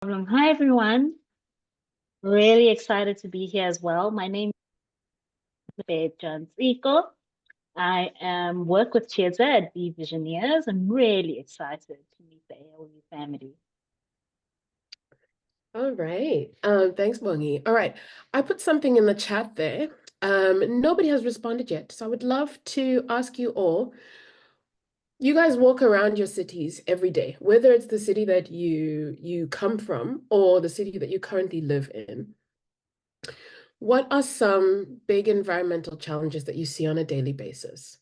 Hi everyone. Really excited to be here as well. My name is Benz. I work with Chieza at Be Visioneers. I'm really excited to meet the AOU family. All right. Thanks, Bongi. All right. I put something in the chat there. Nobody has responded yet, so I would love to ask you all. You guys walk around your cities every day, whether it's the city that you come from or the city that you currently live in. What are some big environmental challenges that you see on a daily basis?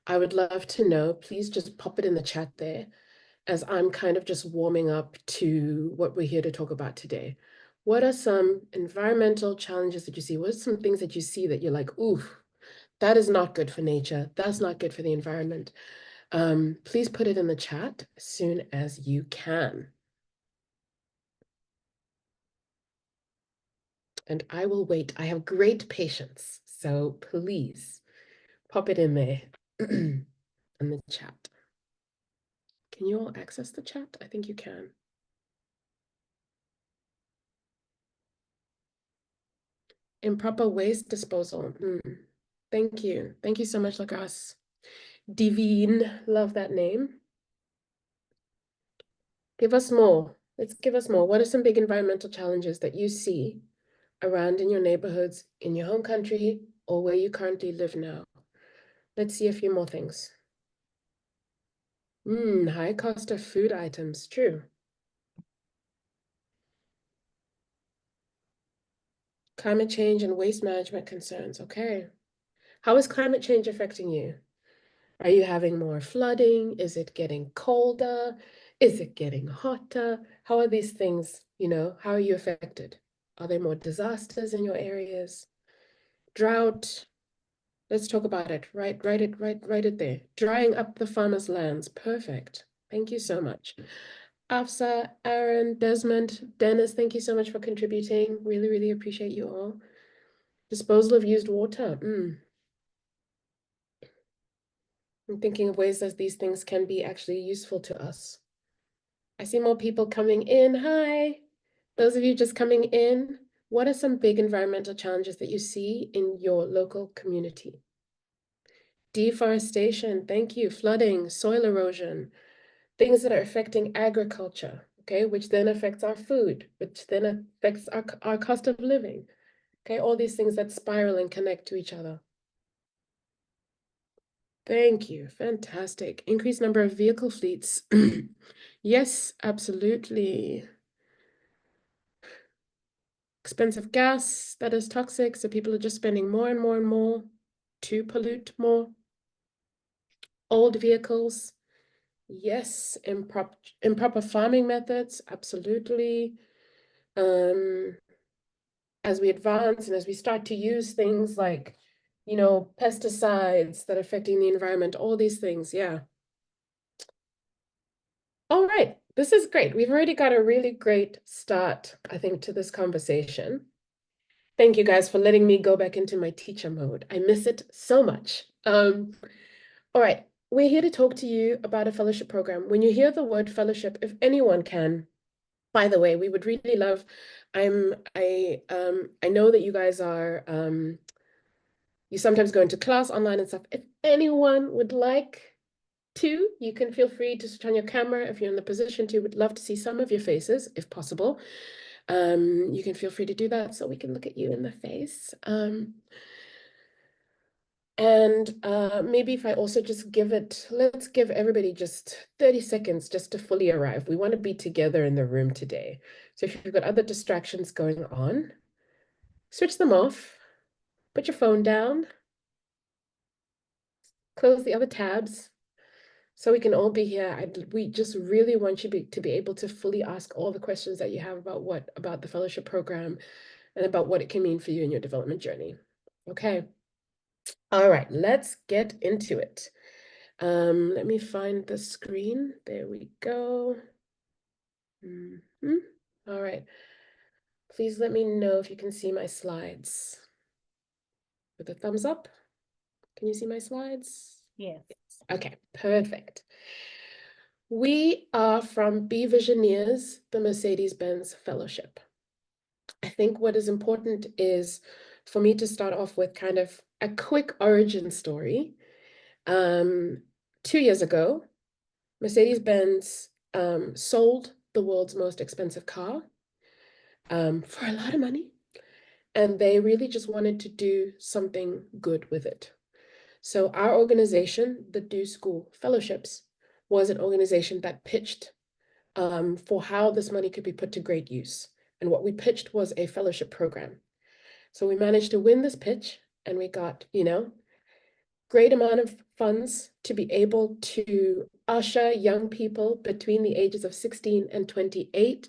I would love to know. Please just pop it in the chat there as I'm kind of just warming up to what we're here to talk about today. What are some environmental challenges that you see? What are some things that you see that you're like, ooh, that is not good for nature. That's not good for the environment. Please put it in the chat as soon as you can. And I will wait. I have great patience. So please pop it in there in the chat. Can you all access the chat? I think you can. Improper waste disposal. Thank you. Thank you so much, Lagas. Divine, love that name. Give us more. Let's give us more. What are some big environmental challenges that you see around in your neighborhoods, in your home country, or where you currently live now? Let's see a few more things. High cost of food items. True. Climate change and waste management concerns. Okay. How is climate change affecting you? Are you having more flooding? Is it getting colder? Is it getting hotter? How are these things, how are you affected? Are there more disasters in your areas? Drought. Let's talk about it. Write it there. Drying up the farmers' lands. Perfect. Thank you so much. Afsa, Aaron, Desmond, Dennis, thank you so much for contributing. Really, really appreciate you all. Disposal of used water. I'm thinking of ways that these things can be actually useful to us. I see more people coming in. Hi. Those of you just coming in, what are some big environmental challenges that you see in your local community? Deforestation, thank you. Flooding, soil erosion, things that are affecting agriculture, okay, which then affects our food, which then affects our cost of living, okay, all these things that spiral and connect to each other. Thank you. Fantastic. Increased number of vehicle fleets. Yes, absolutely. Expensive gas that is toxic, so people are just spending more and more and more to pollute more. Old vehicles. Yes, improper farming methods, absolutely. As we advance and as we start to use things like, pesticides that are affecting the environment, all these things, yeah. All right, this is great. We've already got a really great start, I think, to this conversation. Thank you guys for letting me go back into my teacher mode. I miss it so much. All right, we're here to talk to you about a fellowship program. When you hear the word fellowship, if anyone can, by the way, we would really love, I know that you guys are, you sometimes go into class online and stuff. If anyone would like to, you can feel free to switch on your camera if you're in the position to. Would love to see some of your faces, if possible. You can feel free to do that so we can look at you in the face. Maybe if I also just let's give everybody just 30 seconds just to fully arrive. We want to be together in the room today. So if you've got other distractions going on, switch them off, put your phone down, close the other tabs, so we can all be here. We just really want you to be able to fully ask all the questions that you have about the fellowship program and about what it can mean for you in your development journey. Okay. All right, let's get into it. Let me find the screen. There we go. All right. Please let me know if you can see my slides. With a thumbs up. Can you see my slides? Yes. Okay, perfect. We are from Be Visioneers, the Mercedes-Benz Fellowship. I think what is important is for me to start off with kind of a quick origin story. 2 years ago, Mercedes-Benz sold the world's most expensive car for a lot of money, and they really just wanted to do something good with it. So our organization, the Do School Fellowships, was an organization that pitched for how this money could be put to great use. And what we pitched was a fellowship program. So we managed to win this pitch, and we got, great amount of funds to be able to usher young people between the ages of 16 and 28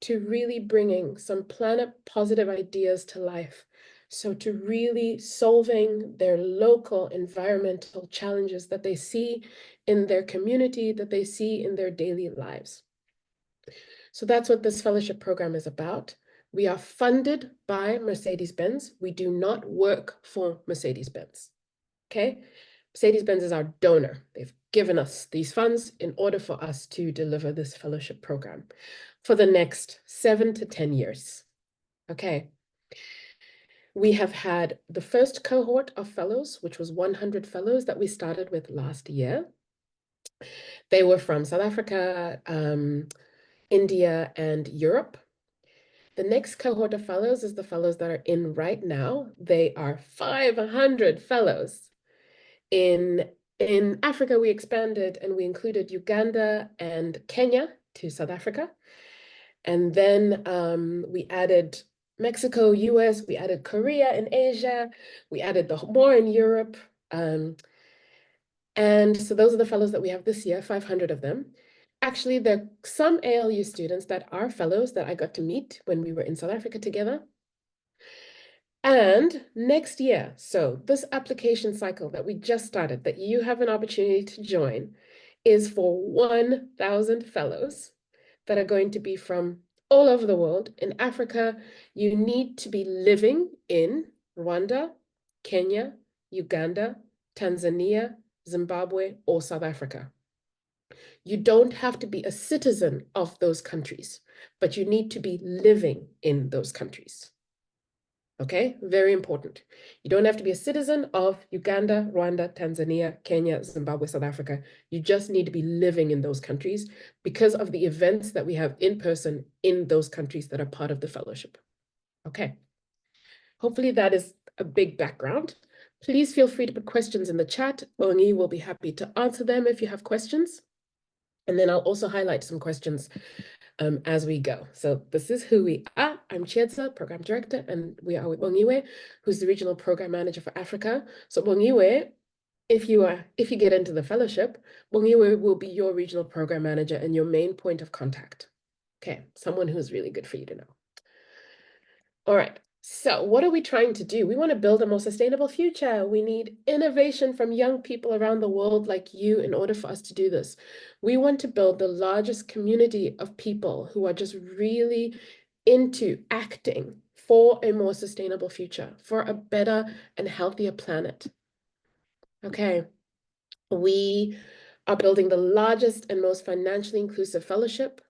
to really bringing some planet positive ideas to life. So to really solving their local environmental challenges that they see in their community, that they see in their daily lives. So that's what this fellowship program is about. We are funded by Mercedes-Benz. We do not work for Mercedes-Benz. Okay? Mercedes-Benz is our donor. They've given us these funds in order for us to deliver this fellowship program for the next 7 to 10 years. Okay. We have had the first cohort of fellows, which was 100 fellows that we started with last year. They were from South Africa, India, and Europe. The next cohort of fellows is the fellows that are in right now. They are 500 fellows. In Africa, we expanded and we included Uganda and Kenya to South Africa. And then we added Mexico, US, we added Korea in Asia, we added more in Europe. And so those are the fellows that we have this year, 500 of them. Actually, there are some ALU students that are fellows that I got to meet when we were in South Africa together. And next year, so this application cycle that we just started, that you have an opportunity to join, is for 1,000 fellows that are going to be from all over the world. In Africa, you need to be living in Rwanda, Kenya, Uganda, Tanzania, Zimbabwe, or South Africa. You don't have to be a citizen of those countries, but you need to be living in those countries. Okay, very important. You don't have to be a citizen of Uganda, Rwanda, Tanzania, Kenya, Zimbabwe, South Africa. You just need to be living in those countries because of the events that we have in person in those countries that are part of the fellowship. Okay, hopefully that is a big background. Please feel free to put questions in the chat. Ongi will be happy to answer them if you have questions. And then I'll also highlight some questions as we go. So this is who we are. I'm Chiedza, Program Director, and we are with Bongiwe, who's the Regional Program Manager for Africa. So Bongiwe, if you get into the fellowship, Bongiwe will be your Regional Program Manager and your main point of contact. Okay, someone who's really good for you to know. All right, so what are we trying to do? We want to build a more sustainable future. We need innovation from young people around the world like you in order for us to do this. We want to build the largest community of people who are just really into acting for a more sustainable future, for a better and healthier planet. Okay, we are building the largest and most financially inclusive fellowship.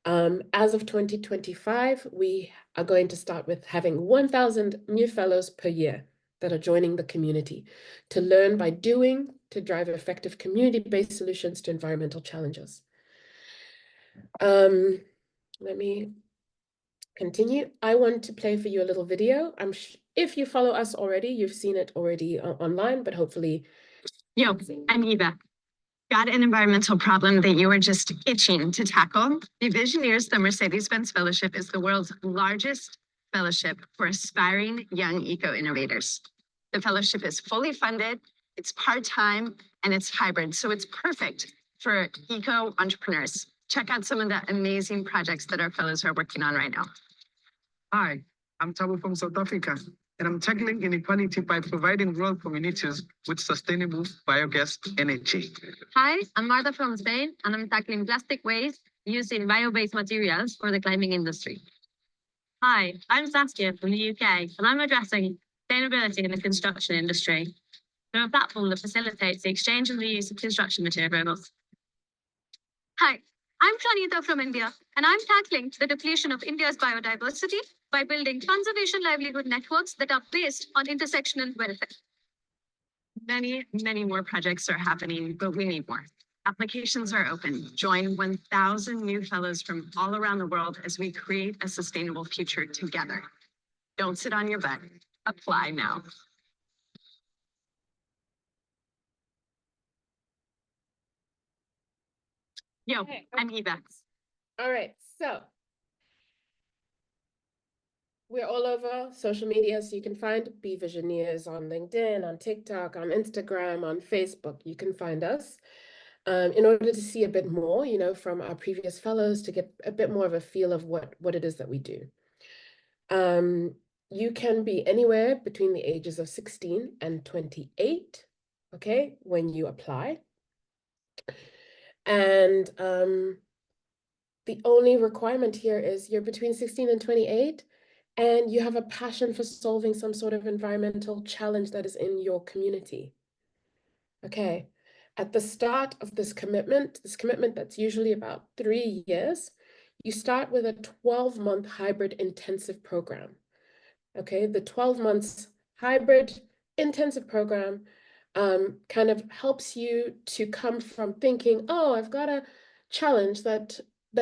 As of 2025, we are going to start with having 1,000 new fellows per year that are joining the community to learn by doing, to drive effective community-based solutions to environmental challenges. Let me continue. I want to play for you a little video. If you follow us already, you've seen it already online, but hopefully. Yo, I'm Eva. Got an environmental problem that you are just itching to tackle? The Visioneers, the Mercedes-Benz Fellowship, is the world's largest fellowship for aspiring young eco-innovators. The fellowship is fully funded, it's part-time, and it's hybrid, so it's perfect for eco-entrepreneurs. Check out some of the amazing projects that our fellows are working on right now. Hi, I'm Tabo from South Africa, and I'm tackling inequality by providing rural communities with sustainable biogas energy. Hi, I'm Marta from Spain, and I'm tackling plastic waste using bio-based materials for the climbing industry. Hi, I'm Saskia from the UK, and I'm addressing sustainability in the construction industry through a platform that facilitates the exchange and reuse of construction materials. Hi, I'm Pranita from India, and I'm tackling the depletion of India's biodiversity by building conservation livelihood networks that are based on intersectional welfare. Many more projects are happening, but we need more. Applications are open. Join 1,000 new fellows from all around the world as we create a sustainable future together. Don't sit on your butt. Apply now. Yo, Okay. I'm Eva. All right, so we're all over social media, so you can find Be Visioneers on LinkedIn, on TikTok, on Instagram, on Facebook. You can find us. In order to see a bit more, you know, from our previous fellows, to get a bit more of a feel of what it is that we do. You can be anywhere between the ages of 16 and 28, okay, when you apply. And the only requirement here is you're between 16 and 28, and you have a passion for solving some sort of environmental challenge that is in your community. Okay. At the start of this commitment that's usually about 3 years, you start with a 12-month hybrid intensive program. Okay, the 12 months hybrid intensive program kind of helps you to come from thinking, oh, I've got a challenge that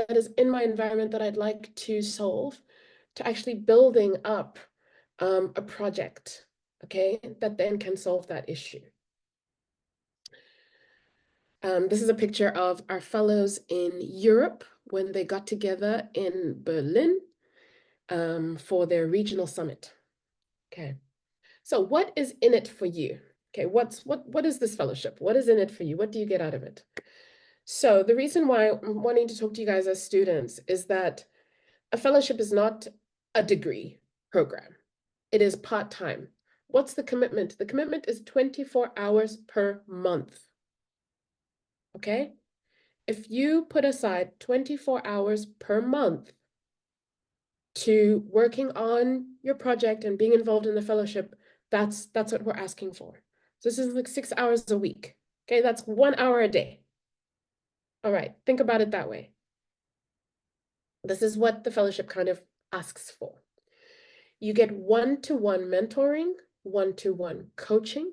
is in my environment that I'd like to solve, to actually building up a project, okay, that then can solve that issue. This is a picture of our fellows in Europe when they got together in Berlin for their regional summit. Okay, so what is in it for you? Okay, what is this fellowship? What is in it for you? What do you get out of it? So the reason why I'm wanting to talk to you guys as students is that a fellowship is not a degree program. It is part-time. What's the commitment? The commitment is 24 hours per month. Okay? If you put aside 24 hours per month to working on your project and being involved in the fellowship, that's what we're asking for. So this is like 6 hours a week. Okay, that's 1 hour a day. All right, think about it that way. This is what the fellowship kind of asks for. You get one-to-one mentoring, one-to-one coaching.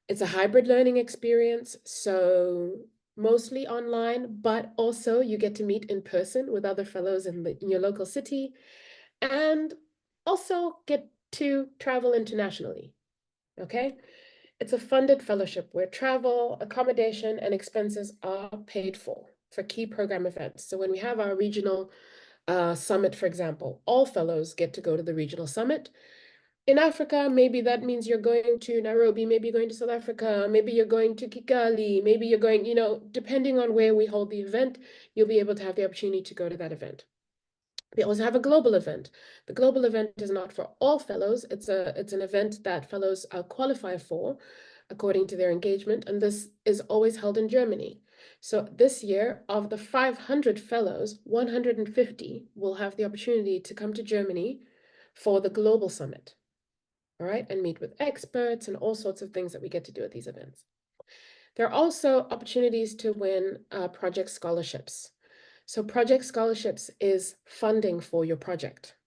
It's a hybrid learning experience, so mostly online, but also you get to meet in person with other fellows in your local city, and also get to travel internationally, okay? It's a funded fellowship where travel, accommodation, and expenses are paid for key program events. So when we have our regional summit, for example, all fellows get to go to the regional summit. In Africa, maybe that means you're going to Nairobi, maybe you're going to South Africa, maybe you're going to Kigali, maybe you're going, you know, depending on where we hold the event, you'll be able to have the opportunity to go to that event. We also have a global event. The global event is not for all fellows. It's an event that fellows qualify for according to their engagement, and this is always held in Germany. So this year, of the 500 fellows, 150 will have the opportunity to come to Germany for the global summit. All right, and meet with experts and all sorts of things that we get to do at these events. There are also opportunities to win project scholarships. So project scholarships is funding for your project.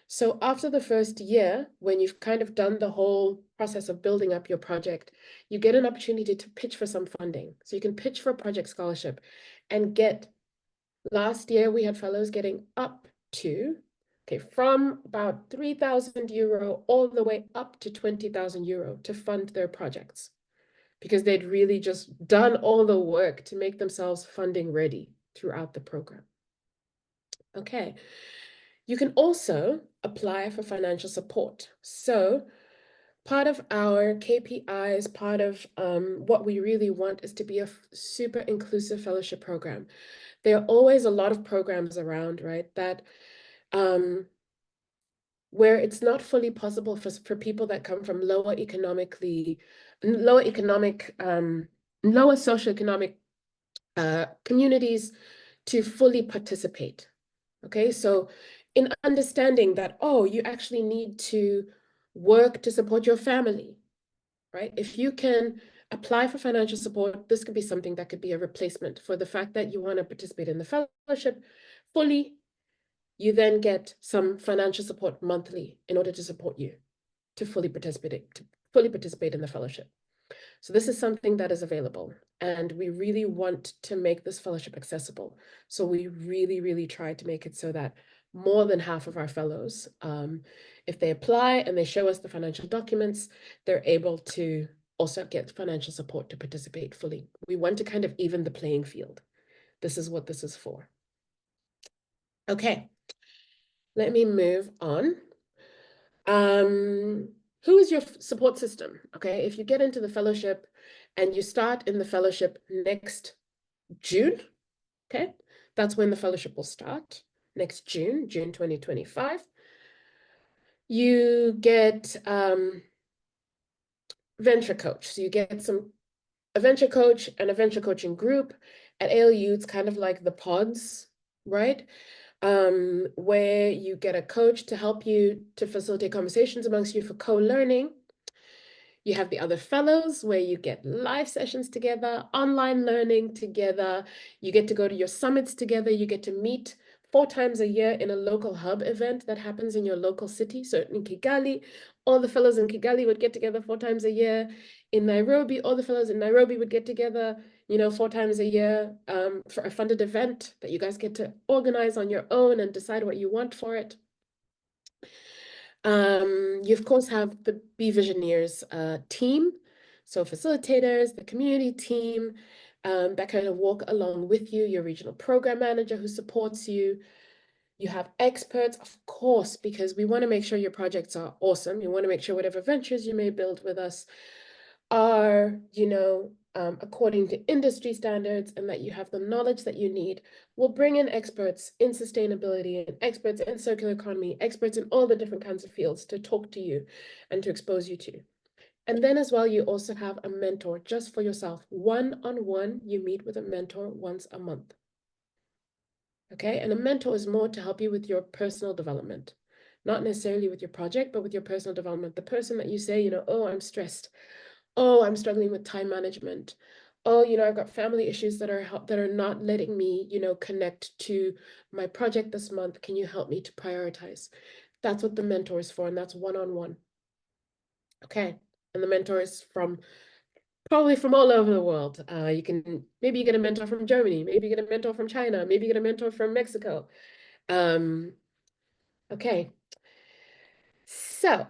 So after the first year, when you've kind of done the whole process of building up your project, you get an opportunity to pitch for some funding. So you can pitch for a project scholarship and get, last year we had fellows getting up to, okay, from about 3,000 euro all the way up to 20,000 euro to fund their projects, because they'd really just done all the work to make themselves funding ready throughout the program. Okay, you can also apply for financial support. So part of our KPIs, part of what we really want is to be a super inclusive fellowship program. There are always a lot of programs around, right, that where it's not fully possible for people that come from lower socioeconomic communities to fully participate. Okay, so in understanding that, oh, you actually need to work to support your family, right? If you can apply for financial support. This could be something that could be a replacement for the fact that you want to participate in the fellowship fully. You then get some financial support monthly in order to support you to fully participate in the fellowship. So this is something that is available, and we really want to make this fellowship accessible. So we really, really try to make it so that more than half of our fellows, if they apply and they show us the financial documents, they're able to also get financial support to participate fully. We want to kind of even the playing field. This is what this is for. Okay, let me move on. Who is your support system? Okay, if you get into the fellowship and you start in the fellowship next June, okay, that's when the fellowship will start, next June 2025. You get venture coach. So you get a venture coach and a venture coaching group. At ALU, it's kind of like the pods, right? Where you get a coach to help you to facilitate conversations amongst you for co-learning. You have the other fellows where you get live sessions together, online learning together. You get to go to your summits together. You get to meet 4 times a year in a local hub event that happens in your local city. So in Kigali, all the fellows in Kigali would get together 4 times a year. In Nairobi, all the fellows in Nairobi would get together, 4 times a year for a funded event that you guys get to organize on your own and decide what you want for it. You of course have the Be Visioneers team, so facilitators, the community team that kind of walk along with you, your regional program manager who supports you. You have experts, of course, because we want to make sure your projects are awesome. You want to make sure whatever ventures you may build with us are, according to industry standards, and that you have the knowledge that you need. We'll bring in experts in sustainability and experts in circular economy, experts in all the different kinds of fields to talk to you and to expose you to. And then as well, you also have a mentor just for yourself. One-on-one, you meet with a mentor once a month. Okay, and a mentor is more to help you with your personal development, not necessarily with your project, but with your personal development. The person that you say, oh, I'm stressed. Oh, I'm struggling with time management. Oh, I've got family issues that are not letting me, connect to my project this month. Can you help me to prioritize? That's what the mentor is for, and that's one-on-one. Okay, and the mentor is probably from all over the world. Maybe you get a mentor from Germany, maybe you get a mentor from China, maybe you get a mentor from Mexico. Okay, so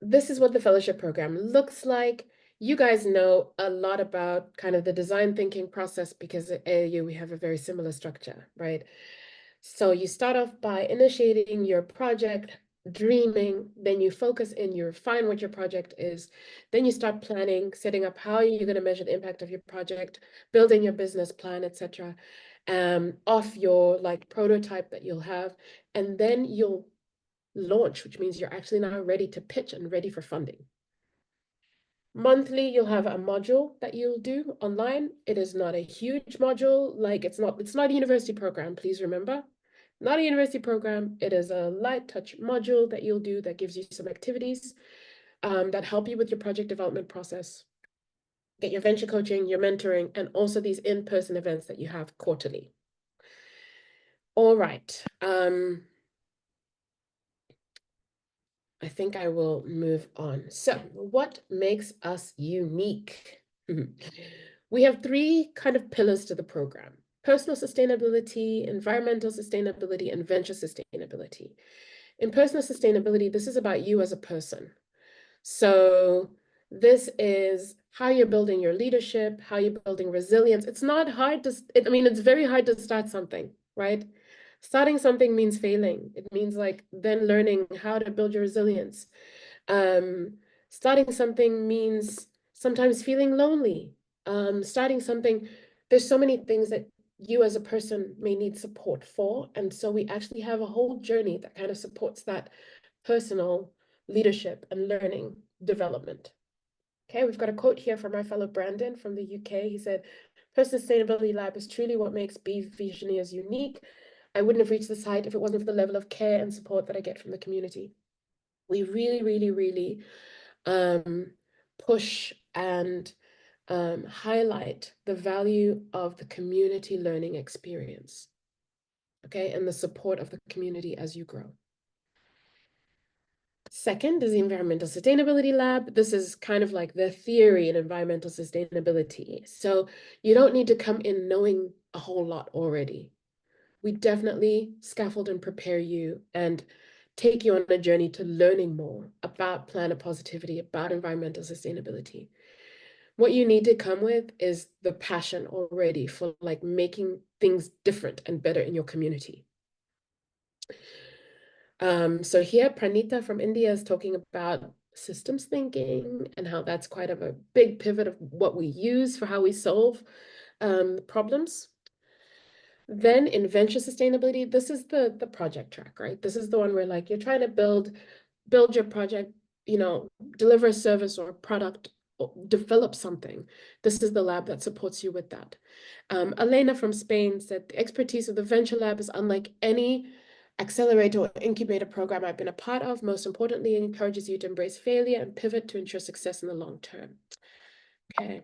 this is what the fellowship program looks like. You guys know a lot about kind of the design thinking process because at AAU we have a very similar structure, right? So you start off by initiating your project, dreaming, then you focus in, you refine what your project is, then you start planning, setting up how you're going to measure the impact of your project, building your business plan, etc., off your prototype that you'll have, and then you'll launch, which means you're actually now ready to pitch and ready for funding. Monthly, you'll have a module that you'll do online. It is not a huge module, it's not a university program, please remember. Not a university program, it is a light touch module that you'll do that gives you some activities that help you with your project development process. Get your venture coaching, your mentoring, and also these in-person events that you have quarterly. All right. I think I will move on. So what makes us unique? We have 3 kind of pillars to the program: personal sustainability, environmental sustainability, and venture sustainability. In personal sustainability, this is about you as a person. So this is how you're building your leadership, how you're building resilience. It's not hard to, it's very hard to start something, right? Starting something means failing. It means then learning how to build your resilience. Starting something means sometimes feeling lonely. Starting something, there's so many things that you as a person may need support for. And so we actually have a whole journey that kind of supports that personal leadership and learning development. Okay, we've got a quote here from my fellow Brandon from the UK. He said, "Personal Sustainability Lab is truly what makes Be Visioneers unique. I wouldn't have reached this height if it wasn't for the level of care and support that I get from the community." We really, really, really push and highlight the value of the community learning experience, okay, and the support of the community as you grow. Second is the Environmental Sustainability Lab. This is kind of like the theory in environmental sustainability. So you don't need to come in knowing a whole lot already. We definitely scaffold and prepare you and take you on a journey to learning more about planet positivity, about environmental sustainability. What you need to come with is the passion already for like making things different and better in your community. So here, Pranita from India is talking about systems thinking and how that's quite of a big pivot of what we use for how we solve problems. Then in venture sustainability, this is the project track, right? This is the one where like you're trying to build your project, you know, deliver a service or a product, or develop something. This is the lab that supports you with that. Elena from Spain said the expertise of the venture lab is unlike any accelerator or incubator program I've been a part of. Most importantly, it encourages you to embrace failure and pivot to ensure success in the long term. Okay,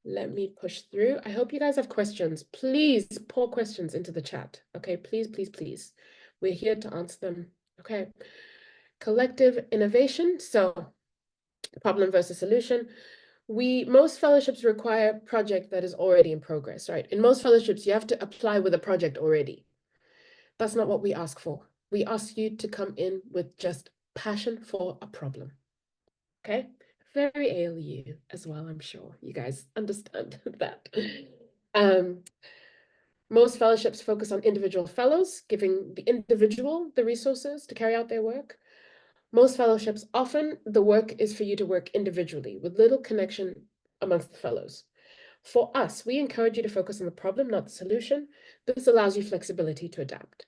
let me push through. I hope you guys have questions. Please pour questions into the chat. Okay, please, please, please. We're here to answer them. Okay. Collective innovation. So problem versus solution. Most fellowships require a project that is already in progress, right? In most fellowships, you have to apply with a project already. That's not what we ask for. We ask you to come in with just passion for a problem. Okay? Very ALU as well, I'm sure. You guys understand that. Most fellowships focus on individual fellows, giving the individual the resources to carry out their work. Most fellowships, often the work is for you to work individually with little connection amongst the fellows. For us, we encourage you to focus on the problem, not the solution. This allows you flexibility to adapt.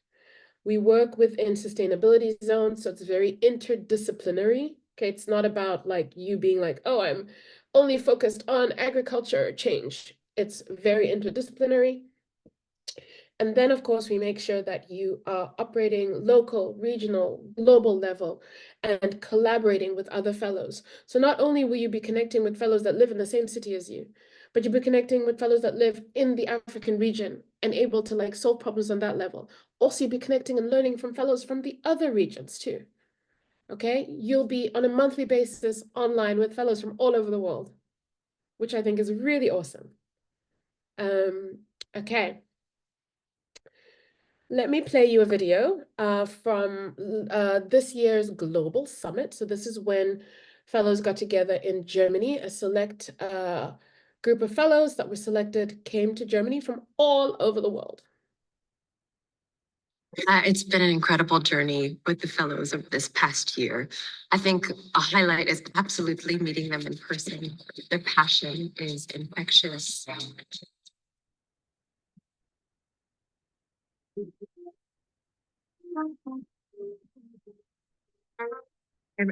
We work within sustainability zones, so it's very interdisciplinary. Okay, it's not about like you being like, oh, I'm only focused on agriculture change. It's very interdisciplinary. And then, of course, we make sure that you are operating local, regional, global level and collaborating with other fellows. So not only will you be connecting with fellows that live in the same city as you, but you'll be connecting with fellows that live in the African region and able to like solve problems on that level. Also, you'll be connecting and learning from fellows from the other regions too. Okay, you'll be on a monthly basis online with fellows from all over the world, which I think is really awesome. Okay. Let me play you a video from this year's Global Summit. So this is when fellows got together in Germany. A select group of fellows that were selected came to Germany from all over the world. It's been an incredible journey with the fellows of this past year. I think a highlight is absolutely meeting them in person. Their passion is infectious.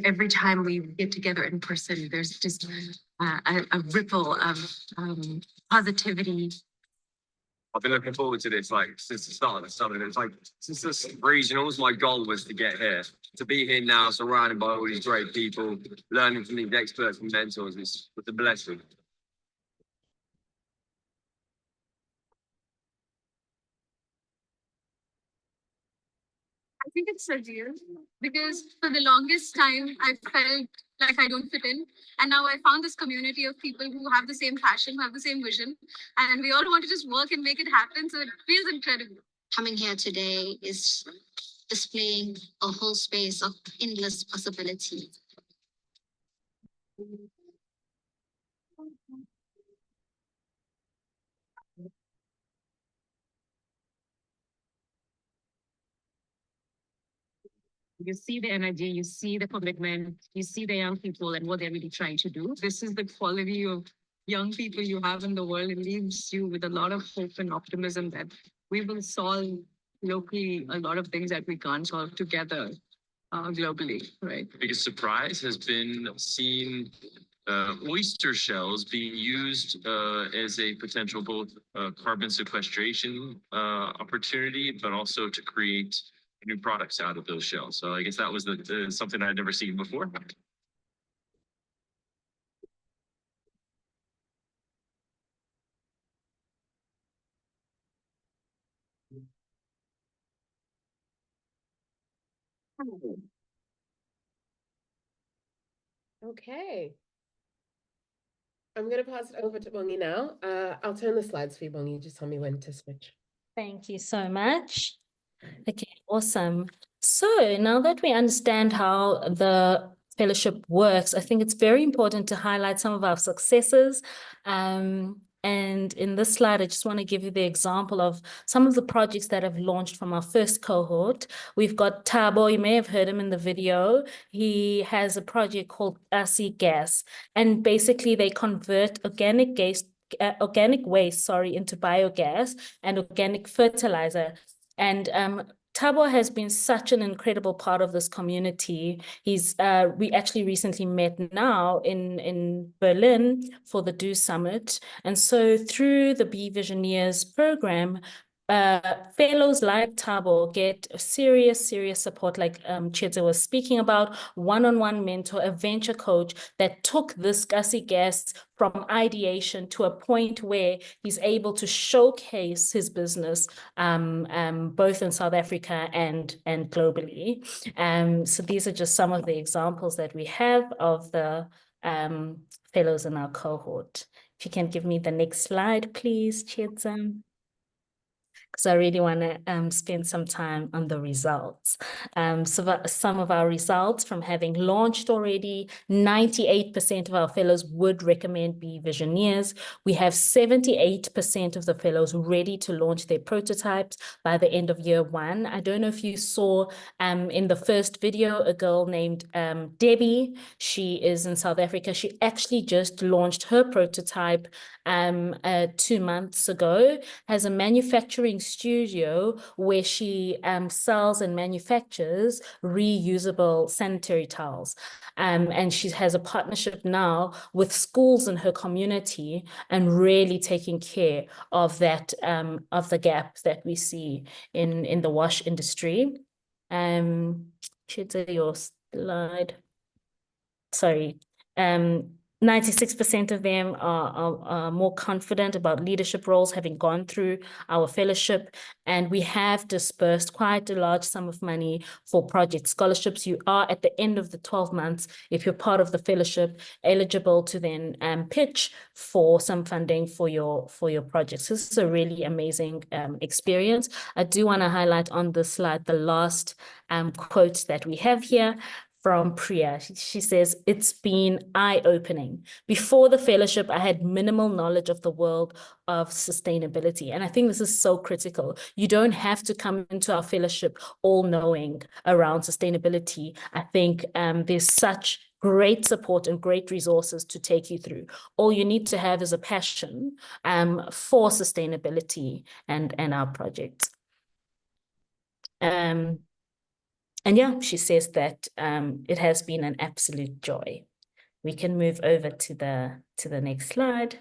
Every time we get together in person, there's just a ripple of positivity. I've been looking forward to this like since the start of the summit. It's like since this regionals, my goal was to get here. To be here now, surrounded by all these great people, learning from these experts and mentors, it's a blessing. I think it's surreal because for the longest time I felt like I don't fit in. And now I found this community of people who have the same passion, who have the same vision, and we all want to just work and make it happen. So it feels incredible. Coming here today is displaying a whole space of endless possibility. You see the energy, you see the commitment, you see the young people and what they're really trying to do. This is the quality of young people you have in the world. It leaves you with a lot of hope and optimism that we will solve locally a lot of things that we can't solve together globally, right? The biggest surprise has been seeing oyster shells being used as a potential both carbon sequestration opportunity, but also to create new products out of those shells. So I guess that was something I'd never seen before. Okay. I'm going to pass it over to Bongi now. I'll turn the slides for you, Bongi. Just tell me when to switch. Thank you so much. Okay, awesome. So now that we understand how the fellowship works, I think it's very important to highlight some of our successes. And in this slide, I just want to give you the example of some of the projects that have launched from our first cohort. We've got Tabo, you may have heard him in the video. He has a project called Asi Gas, and basically they convert organic waste, into biogas and organic fertilizer. And Tabo has been such an incredible part of this community. We actually recently met now in Berlin for the Do Summit. And so through the Be Visioneers program, fellows like Tabo get serious support, like Chidza was speaking about, one-on-one mentor, a venture coach that took this Gussie Gas from ideation to a point where he's able to showcase his business both in South Africa and globally. So these are just some of the examples that we have of the fellows in our cohort. If you can give me the next slide, please, Chidza, because I really want to spend some time on the results. So some of our results from having launched already, 98% of our fellows would recommend Be Visioneers. We have 78% of the fellows ready to launch their prototypes by the end of year 1. I don't know if you saw in the first video, a girl named Debbie. She is in South Africa. She actually just launched her prototype 2 months ago, has a manufacturing studio where she sells and manufactures reusable sanitary towels. And she has a partnership now with schools in her community and really taking care of that, of the gap that we see in the wash industry. Should say your slide. Sorry. 96% of them are more confident about leadership roles, having gone through our fellowship, and we have dispersed quite a large sum of money for project scholarships. You are, at the end of the 12 months, if you're part of the fellowship, eligible to then pitch for some funding for your projects. This is a really amazing experience. I do want to highlight on this slide the last quote that we have here from Priya. She says, "It's been eye-opening. Before the fellowship, I had minimal knowledge of the world of sustainability." And I think this is so critical. You don't have to come into our fellowship all-knowing around sustainability. I think there's such great support and great resources to take you through. All you need to have is a passion for sustainability and our projects. And yeah, she says that it has been an absolute joy. We can move over to the next slide.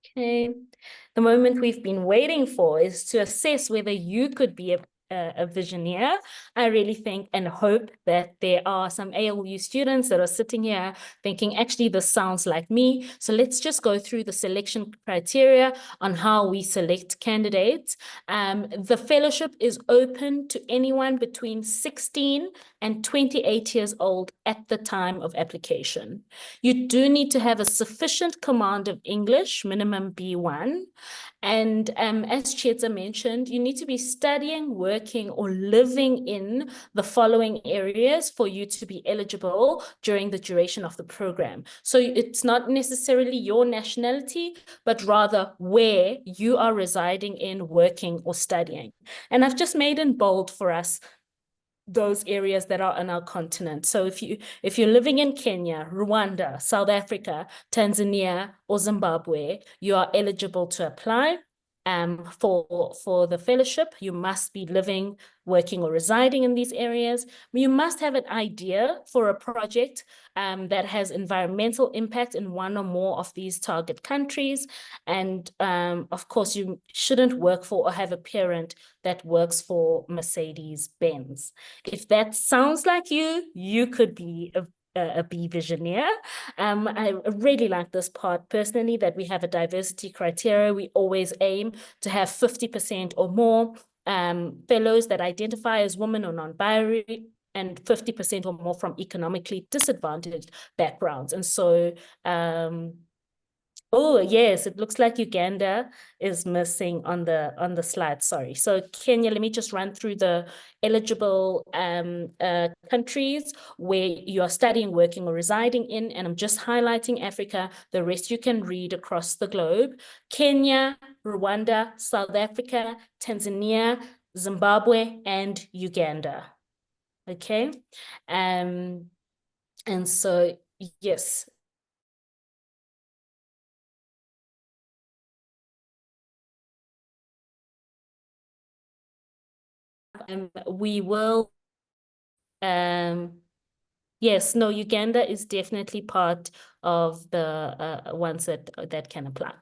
Okay, the moment we've been waiting for is to assess whether you could be a visioneer. I really think and hope that there are some ALU students that are sitting here thinking, actually, this sounds like me. So let's just go through the selection criteria on how we select candidates. The fellowship is open to anyone between 16 and 28 years old at the time of application. You do need to have a sufficient command of English, minimum B1. And as Chidza mentioned, you need to be studying, working, or living in the following areas for you to be eligible during the duration of the program. So it's not necessarily your nationality, but rather where you are residing in, working, or studying. And I've just made in bold for us those areas that are on our continent. So if you're living in Kenya, Rwanda, South Africa, Tanzania, or Zimbabwe, you are eligible to apply for the fellowship. You must be living, working, or residing in these areas. You must have an idea for a project that has environmental impact in one or more of these target countries. And of course, you shouldn't work for or have a parent that works for Mercedes-Benz. If that sounds like you, you could be a Be Visioneer. I really like this part personally, that we have a diversity criteria. We always aim to have 50% or more fellows that identify as women or non-binary, and 50% or more from economically disadvantaged backgrounds. And so, oh yes, it looks like Uganda is missing on the slide. Sorry. So Kenya, let me just run through the eligible countries where you are studying, working, or residing in, and I'm just highlighting Africa. The rest you can read across the globe. Kenya, Rwanda, South Africa, Tanzania, Zimbabwe, and Uganda. Okay. And so yes. We will yes, no, Uganda is definitely part of the ones that can apply.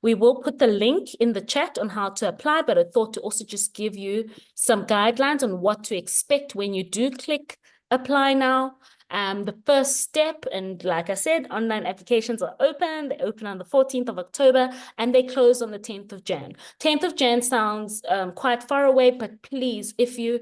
We will put the link in the chat on how to apply, but I thought to also just give you some guidelines on what to expect when you do click apply now. The first step, and like I said, online applications are open. They open on the 14th of October and they close on the 10th of Jan. 10th of Jan sounds quite far away, but please, if you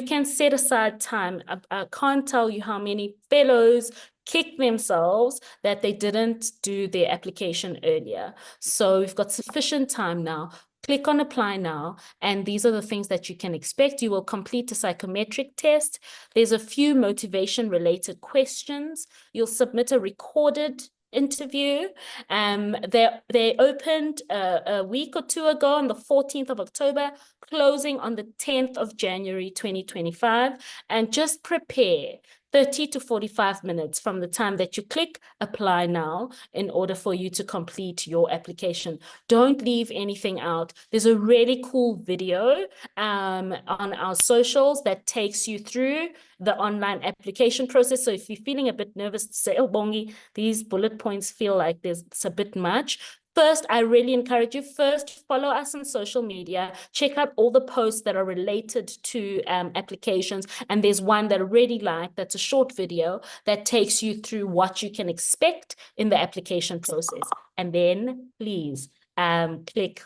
can set aside time, I can't tell you how many fellows kick themselves that they didn't do their application earlier. So we've got sufficient time now. Click on apply now, and these are the things that you can expect. You will complete a psychometric test. There's a few motivation related questions. You'll submit a recorded interview. They opened a week or two ago on the 14th of October, closing on the 10th of January 2025. And just prepare 30 to 45 minutes from the time that you click apply now in order for you to complete your application. Don't leave anything out. There's a really cool video on our socials that takes you through the online application process. So if you're feeling a bit nervous to say, oh, Bongi, these bullet points feel like it's a bit much. First, I really encourage you, first, follow us on social media, check out all the posts that are related to applications. And there's one that I really like, that's a short video that takes you through what you can expect in the application process. And then please click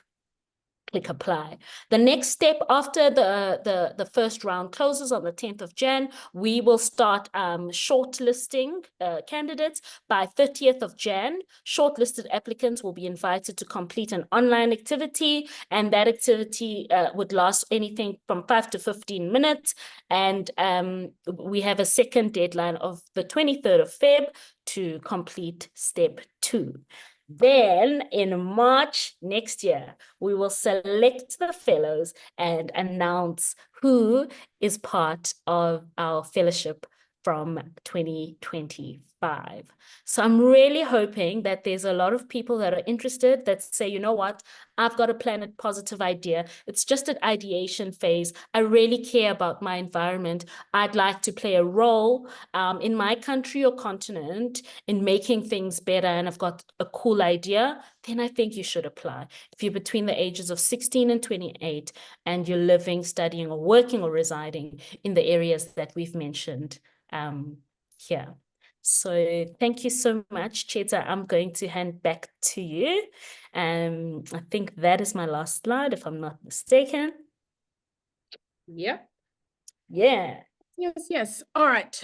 apply. The next step after the first round closes on the 10th of Jan, we will start shortlisting candidates by 30th of Jan. Shortlisted applicants will be invited to complete an online activity, and that activity would last anything from 5 to 15 minutes. And we have a second deadline of the 23rd of Feb to complete step 2. Then in March next year, we will select the fellows and announce who is part of our fellowship from 2025. So I'm really hoping that there's a lot of people that are interested that say, you know what, I've got a planet positive idea. It's just an ideation phase. I really care about my environment. I'd like to play a role in my country or continent in making things better, and I've got a cool idea, then I think you should apply. If you're between the ages of 16 and 28 and you're living, studying, or working or residing in the areas that we've mentioned here. So thank you so much, Cheta. I'm going to hand back to you. I think that is my last slide, if I'm not mistaken. Yep. Yeah. Yes. All right.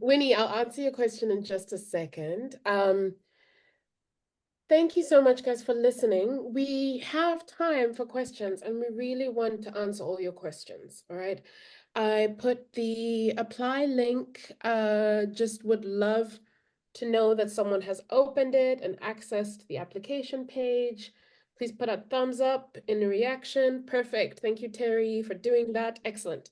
Winnie, I'll answer your question in just a second. Thank you so much, guys, for listening. We have time for questions, and we really want to answer all your questions. All right. I put the apply link. Just would love to know that someone has opened it and accessed the application page. Please put a thumbs up in a reaction. Perfect. Thank you, Terry, for doing that. Excellent.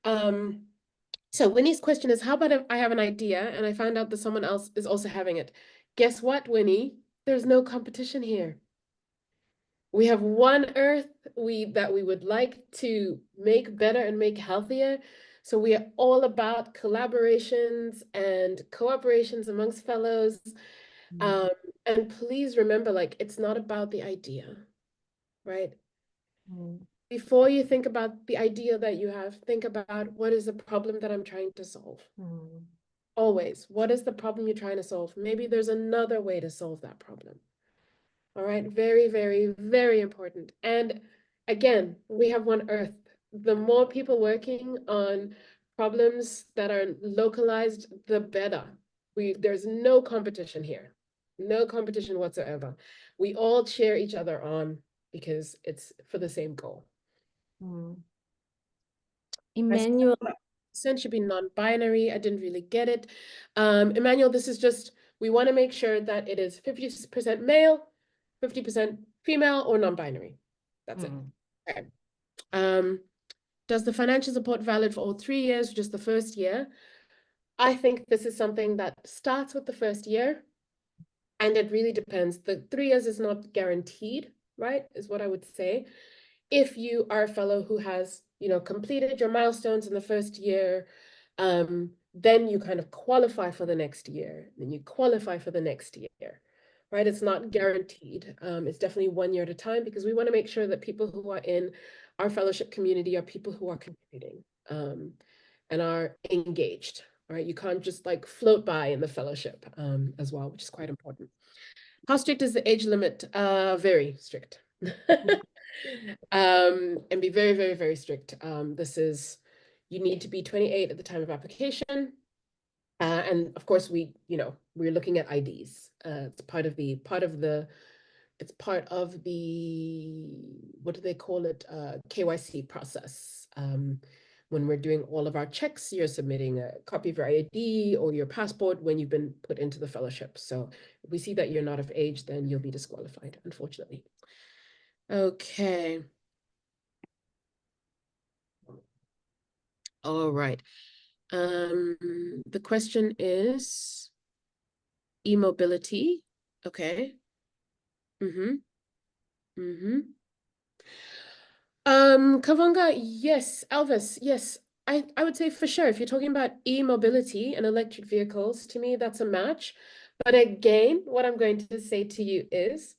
So Winnie's question is, how about if I have an idea and I find out that someone else is also having it? Guess what, Winnie? There's no competition here. We have one Earth that we would like to make better and make healthier. So we are all about collaborations and cooperations amongst fellows. And please remember, like, it's not about the idea, right? before you think about the idea that you have, think about what is the problem that I'm trying to solve. Mm. Always, what is the problem you're trying to solve? Maybe there's another way to solve that problem. All right, very, very, very important. And again, we have one Earth. The more people working on problems that are localized, the better. There's no competition here. No competition whatsoever. We all cheer each other on because it's for the same goal. Mm. Emmanuel, Percent should be non-binary. I didn't really get it. Emmanuel, this is just, we want to make sure that it is 50% male, 50% female, or non-binary. That's it. Okay. Does the financial support valid for all 3 years or just the first year? I think this is something that starts with the first year, and it really depends. The 3 years is not guaranteed, right? Is what I would say. If you are a fellow who has, completed your milestones in the first year, then you kind of qualify for the next year, then you qualify for the next year, right? It's not guaranteed. It's definitely 1 year at a time because we want to make sure that people who are in our fellowship community are people who are contributing and are engaged, right? You can't just like float by in the fellowship as well, which is quite important. How strict is the age limit? Very strict. And be very, very, very strict. You need to be 28 at the time of application. And of course, we're looking at IDs. It's part of the, what do they call it? KYC process. When we're doing all of our checks, you're submitting a copy of your ID or your passport when you've been put into the fellowship. So if we see that you're not of age, then you'll be disqualified, unfortunately. Okay. All right. The question is e-mobility. Okay. Kavanga, yes. Elvis, yes. I would say for sure, if you're talking about e-mobility and electric vehicles, to me, that's a match. But again, what I'm going to say to you is,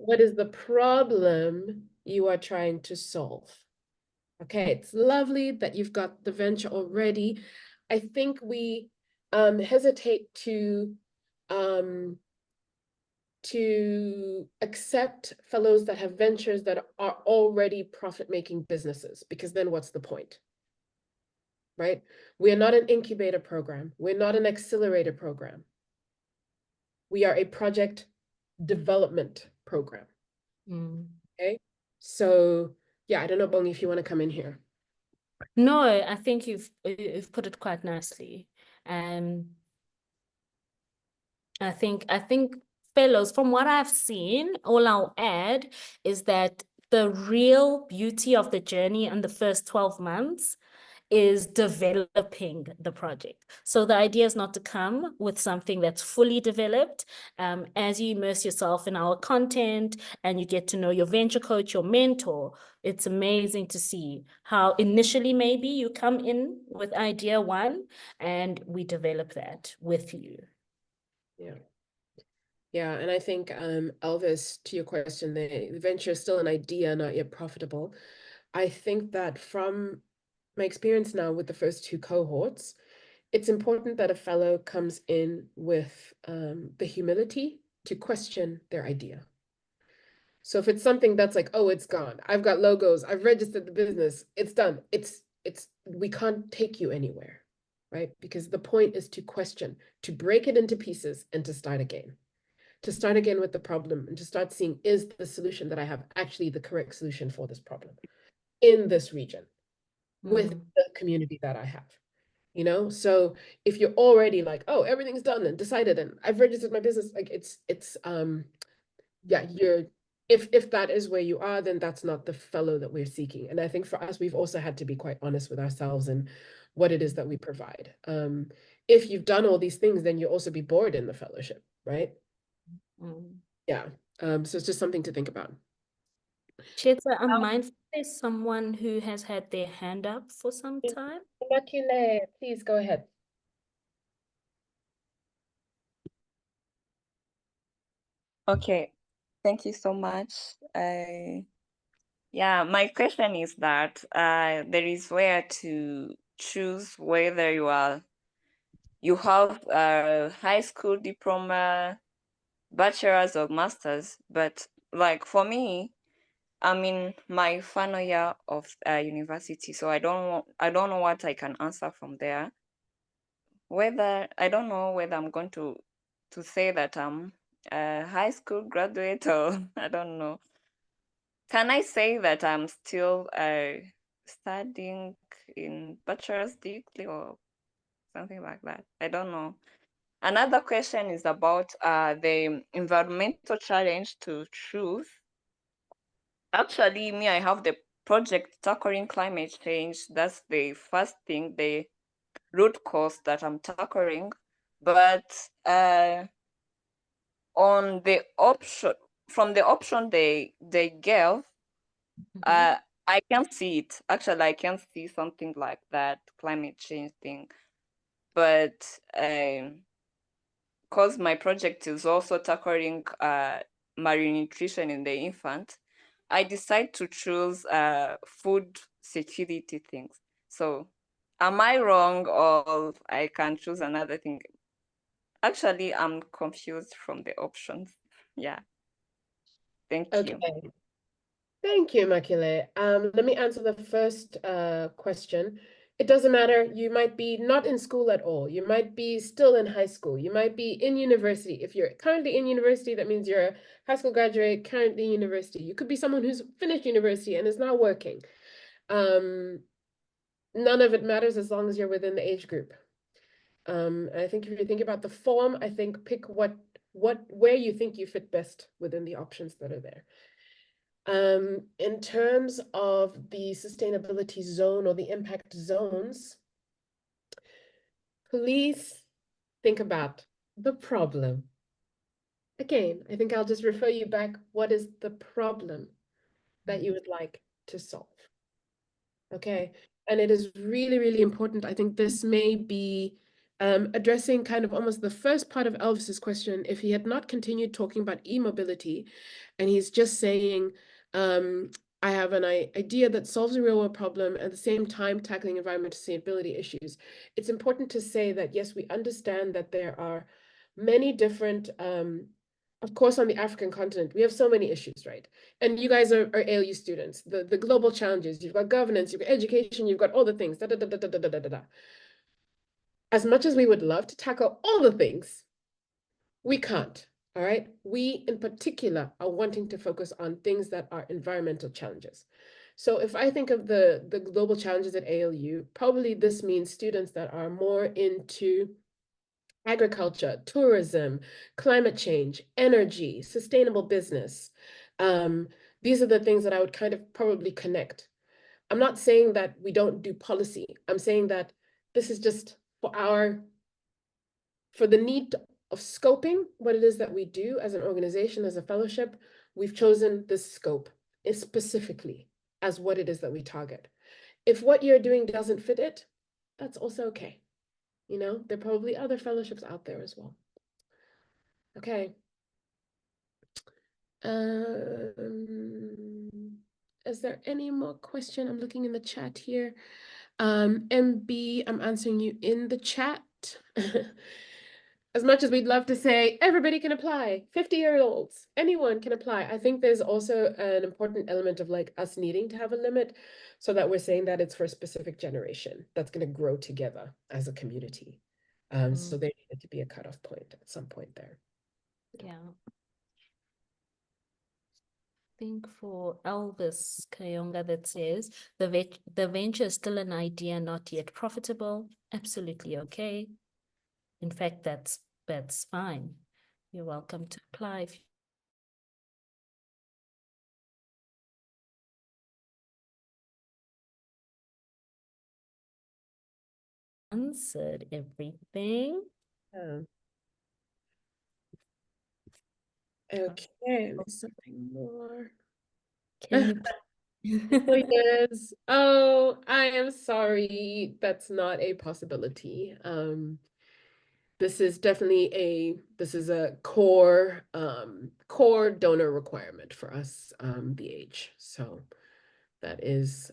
what is the problem you are trying to solve? Okay, it's lovely that you've got the venture already. I think we hesitate to accept fellows that have ventures that are already profit-making businesses, because then what's the point? Right? We are not an incubator program. We're not an accelerator program. We are a project development program. Okay, so yeah, I don't know, Bongi, if you want to come in here. no, I think you've put it quite nicely. I think fellows, from what I've seen, all I'll add is that the real beauty of the journey in the first 12 months is developing the project. So the idea is not to come with something that's fully developed. As you immerse yourself in our content and you get to know your venture coach, your mentor, it's amazing to see how initially maybe you come in with idea one and we develop that with you. Yeah. Yeah, and I think, Elvis, to your question, the venture is still an idea, not yet profitable. I think that from my experience now with the first 2 cohorts, it's important that a fellow comes in with the humility to question their idea. So if it's something that's like, oh, it's gone, I've got logos, I've registered the business, it's done, we can't take you anywhere, right? Because the point is to question, to break it into pieces and to start again. To start again with the problem and to start seeing, is the solution that I have actually the correct solution for this problem in this region with the community that I have, So if you're already like, oh, everything's done and decided and I've registered my business, like yeah, if that is where you are, then that's not the fellow that we're seeking. And I think for us, we've also had to be quite honest with ourselves and what it is that we provide. If you've done all these things, then you'll also be bored in the fellowship, right? Yeah. So it's just something to think about. Chetsa, I'm mindful there's someone who has had their hand up for some time. Immaculée, please go ahead. Okay, thank you so much. I Yeah, my question is that there is where to choose whether you have a high school diploma, bachelor's or master's, but like for me, I'm in my final year of university, so I don't know what I can answer from there. Whether I don't know whether I'm going to say that I'm a high school graduate or I don't know. Can I say that I'm still studying in bachelor's degree or something like that? I don't know. Another question is about the environmental challenge to choose. Actually, me, I have the project tackling climate change. That's the first thing, the root cause that I'm tackling. But on the option, from the option they gave, I can see it. Actually, I can see something like that climate change thing. But because my project is also tackling malnutrition in the infant, I decide to choose food security things. So am I wrong or I can choose another thing? Actually, I'm confused from the options. Yeah. Thank Okay. you. Thank you, Makile. Let me answer the first question. It doesn't matter. You might be not in school at all. You might be still in high school. You might be in university. If you're currently in university, that means you're a high school graduate currently in university. You could be someone who's finished university and is now working. None of it matters as long as you're within the age group. I think if you think about the form, I think pick where you think you fit best within the options that are there. In terms of the sustainability zone or the impact zones, please think about the problem. Again, I think I'll just refer you back. What is the problem that you would like to solve? Okay. And it is really, really important. I think this may be addressing kind of almost the first part of Elvis's question. If he had not continued talking about e-mobility and he's just saying, I have an idea that solves a real world problem at the same time tackling environmental sustainability issues. It's important to say that, yes, we understand that there are many different, of course, on the African continent, we have so many issues, right? And you guys are ALU students, the global challenges, you've got governance, you've got education, you've got all the things, da, da, da, da, da, da, da, da, da. As much as we would love to tackle all the things, we can't, all right? We, in particular, are wanting to focus on things that are environmental challenges. So if I think of the global challenges at ALU, probably this means students that are more into agriculture, tourism, climate change, energy, sustainable business. These are the things that I would kind of probably connect. I'm not saying that we don't do policy. I'm saying that this is just for the need of scoping what it is that we do as an organization, as a fellowship, we've chosen this scope specifically as what it is that we target. If what you're doing doesn't fit it, that's also okay. You know, there are probably other fellowships out there as well. Okay. Is there any more question? I'm looking in the chat here. MB, I'm answering you in the chat. As much as we'd love to say everybody can apply, 50-year-olds, anyone can apply. I think there's also an important element of like us needing to have a limit so that we're saying that it's for a specific generation that's going to grow together as a community. So there needed to be a cutoff point at some point there. Yeah. Think for Elvis Kayonga that says the venture is still an idea, not yet profitable. Absolutely okay. In fact, that's fine. You're welcome to apply if you answered everything. Yeah. Okay, there's something more. Can Oh, yes. Oh, I am sorry. That's not a possibility. This is definitely a core donor requirement for us, the age. So that is,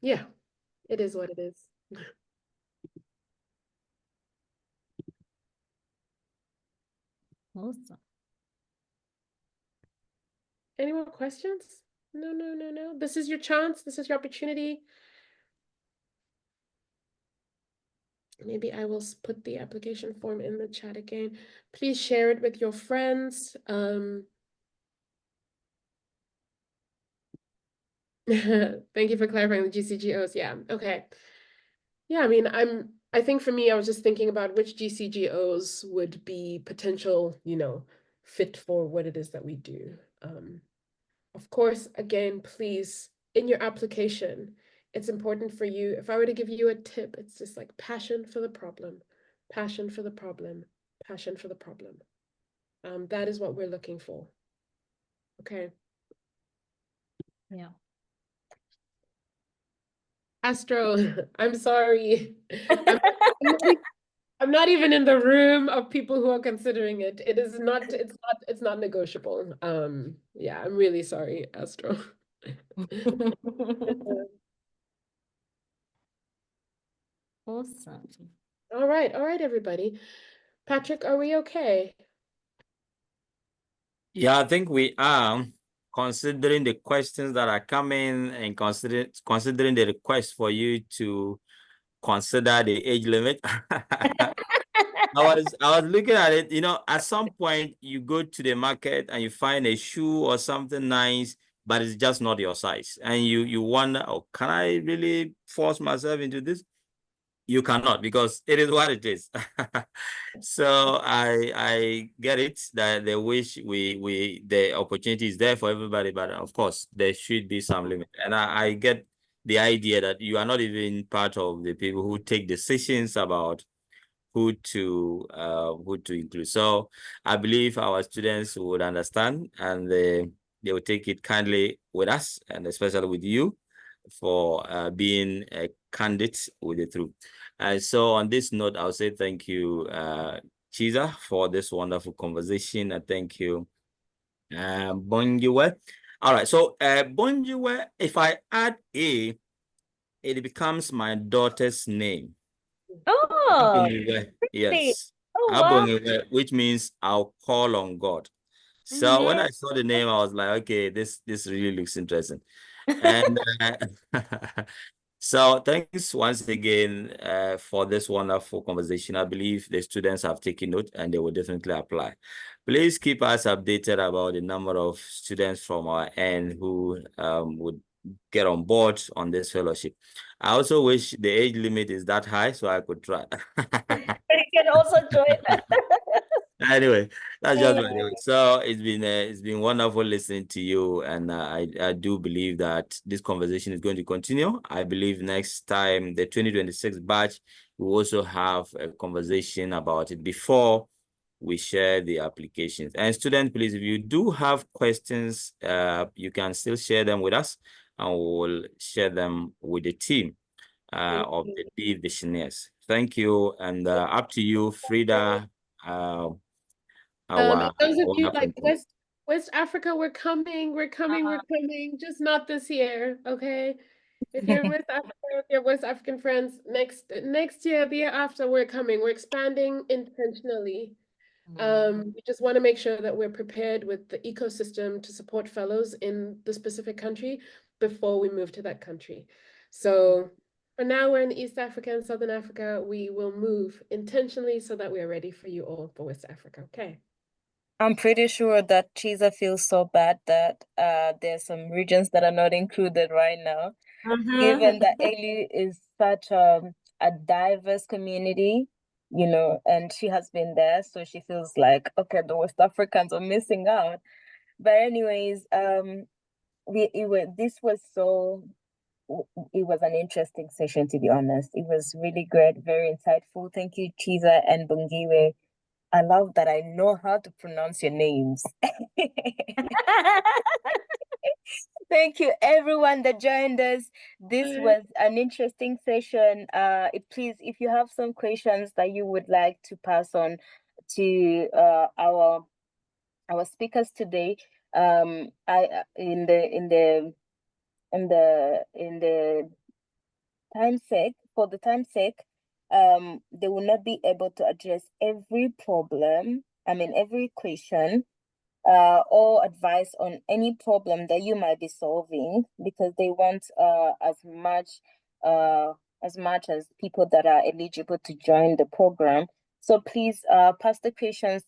yeah, it is what it is. Awesome. Any more questions? No, no, no, no. This is your chance. This is your opportunity. Maybe I will put the application form in the chat again. Please share it with your friends. Thank you for clarifying the GCGOs. Yeah, okay. Yeah, I mean, I think for me, I was just thinking about which GCGOs would be potential, fit for what it is that we do. Of course, again, please, in your application, it's important for you. If I were to give you a tip, it's just like passion for the problem, passion for the problem, passion for the problem. That is what we're looking for. Okay. Yeah. Astro, I'm sorry. I'm not even in the room of people who are considering it. It's not negotiable. Yeah, I'm really sorry, Astro. Awesome. All right, everybody. Patrick, are we okay? Yeah, I think we are, considering the questions that are coming and considering the request for you to consider the age limit. I was looking at it, at some point you go to the market and you find a shoe or something nice, but it's just not your size. And you wonder, oh, can I really force myself into this? You cannot, because it is what it is. So I get it that they wish the opportunity is there for everybody, but of course there should be some limit. And I get the idea that you are not even part of the people who take decisions about who to include. So I believe our students would understand, and they will take it kindly with us, and especially with you, for being a candidate with the truth. And so on this note, I'll say thank you, Chiza, for this wonderful conversation. And thank you, Bonjiwe. All right, so Bonjiwe, if I add A, it becomes my daughter's name. Oh, Yes. oh wow. Which means I'll call on God. So when I saw the name, I was like, okay, this really looks interesting. And so thanks once again for this wonderful conversation. I believe the students have taken note and they will definitely apply. Please keep us updated about the number of students from our end who would get on board on this fellowship. I also wish the age limit is that high so I could try. You can also join. Anyway, that's just my anyway. So it's been wonderful listening to you, and I do believe that this conversation is going to continue. I believe next time the 2026 batch we will also have a conversation about it before we share the applications. And students, please, if you do have questions, you can still share them with us, and we'll share them with the team of the D Visionaries. Thank you, and up to you, Frida. Those of you like West Africa, we're coming, just not this year, okay? If you're in West Africa, with your West African friends, next year, the year after, we're coming. We're expanding intentionally. We just want to make sure that we're prepared with the ecosystem to support fellows in the specific country before we move to that country. So for now, we're in East Africa and Southern Africa. We will move intentionally so that we are ready for you all for West Africa, okay? I'm pretty sure that Chiza feels so bad that there's some regions that are not included right now, given that ALU is such a diverse community, and she has been there, so she feels like, okay, the West Africans are missing out. But anyways, this was it was an interesting session, to be honest. It was really great, very insightful. Thank you, Chiza and Bungiwe. I love that I know how to pronounce your names. Thank you, everyone that joined us. This was an interesting session. Please, if you have some questions that you would like to pass on to our speakers today, in the time sake, they will not be able to address every problem, every question, or advice on any problem that you might be solving, because they want as much as people that are eligible to join the program. So please pass the questions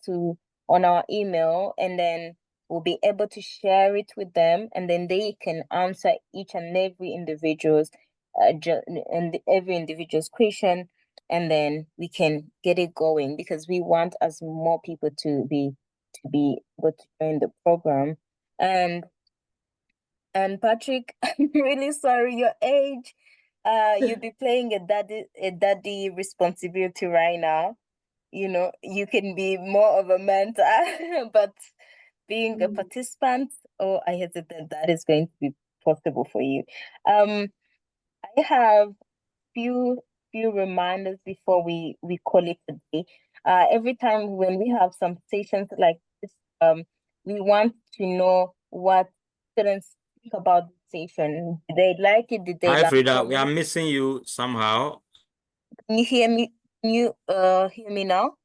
on our email, and then we'll be able to share it with them, and then they can answer each and every individual's question, and then we can get it going, because we want as more people to be able to join the program. And Patrick, I'm really sorry, your age. You'll be playing a daddy responsibility right now. You can be more of a mentor, but being a participant, I hesitate that is going to be possible for you. I have few reminders before we call it a day. Every time when we have some sessions like this, we want to know what students think about the session. Did they like it? Did they Hi, like Frida. it? We are missing you somehow. Can you hear me? Can you hear me now?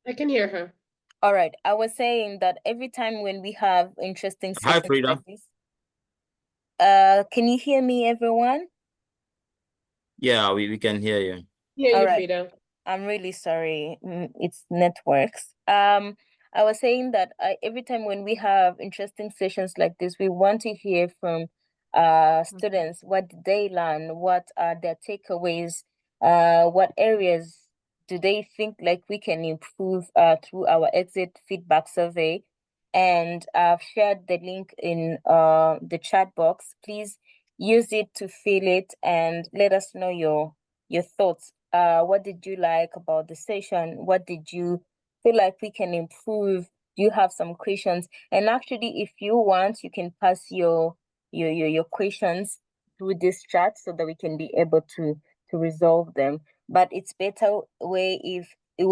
I can hear her. All right. I was saying that every time when we have interesting Hi, sessions Frida. like this, can you hear me, everyone? Yeah, we can hear you. Hear All you, right. Frida. I'm really sorry. It's networks. I was saying that every time when we have interesting sessions like this, we want to hear from students. What did they learn? What are their takeaways? What areas do they think like we can improve through our exit feedback survey? And I've shared the link in the chat box. Please use it to fill it and let us know your thoughts. What did you like about the session? What did you feel like we can improve? Do you have some questions? And actually, if you want, you can pass your questions through this chat so that we can be able to resolve them. But it will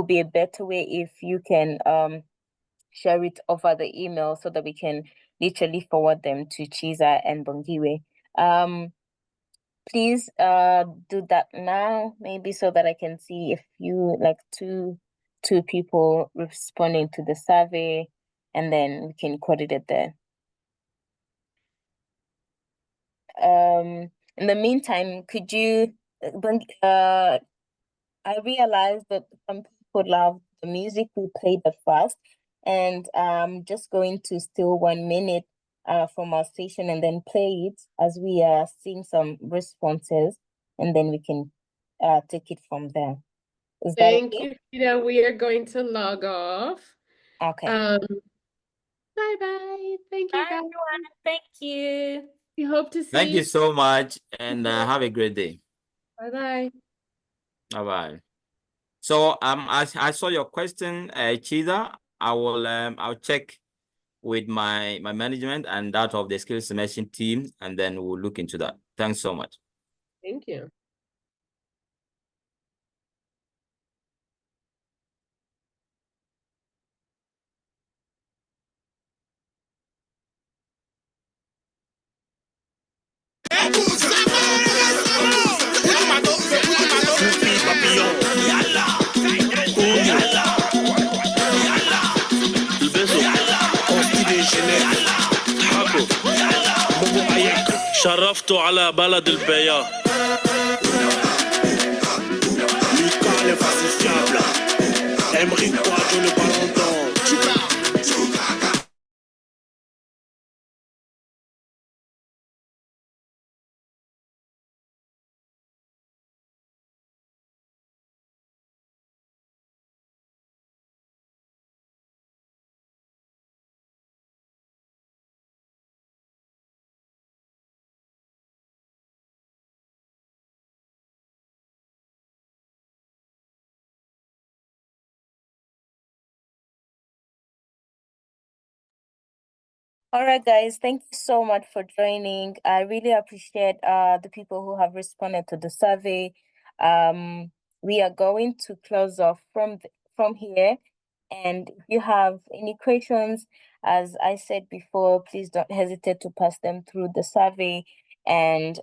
be a better way if you can share it over the email so that we can literally forward them to Chiza and Bongiwe. Please do that now, maybe, so that I can see if you like two people responding to the survey, and then we can coordinate there. In the meantime, could you I realized that some people love the music we played at first, and I'm just going to steal 1 minute from our station and then play it as we are seeing some responses, and then we can take it from there. Is that Thank okay? you, Frida. We are going to log off. Okay. Bye-bye. Thank you, Bye, guys. everyone. Thank you. We hope to see Thank you so much, and have a great day. Bye-bye. Bye-bye. So I saw your question, Chiza. I'll check with my management and that of the skills submission team, and then we'll look into that. Thanks so much. Thank you. شرفت على بلد البياض Lucas l'infaciable Emery Quadro le ballon d'or All right, guys, thank you so much for joining. I really appreciate the people who have responded to the survey. We are going to close off from here. And if you have any questions, as I said before, please don't hesitate to pass them through the survey. and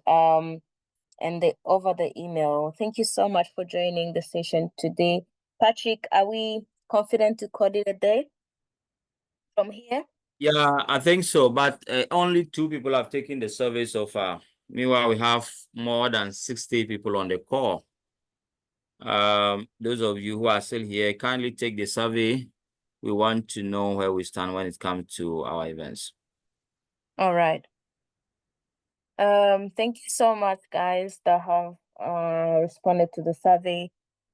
over the email. Thank you so much for joining the session today. Patrick, are we confident to call it a day from here? Yeah, I think so, but only 2 people have taken the survey so far. Meanwhile, we have more than 60 people on the call. Those of you who are still here, kindly take the survey. We want to know where we stand when it comes to our events. All right. Thank you so much, guys, that have responded to the survey,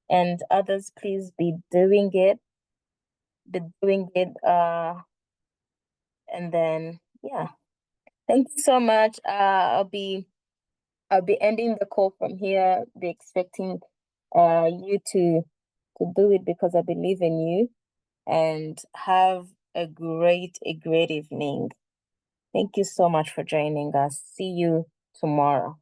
and others, please be doing it. And then yeah, thank you so much. I'll be ending the call from here. Be expecting you to do it because I believe in you, and have a great evening. Thank you so much for joining us. See you tomorrow.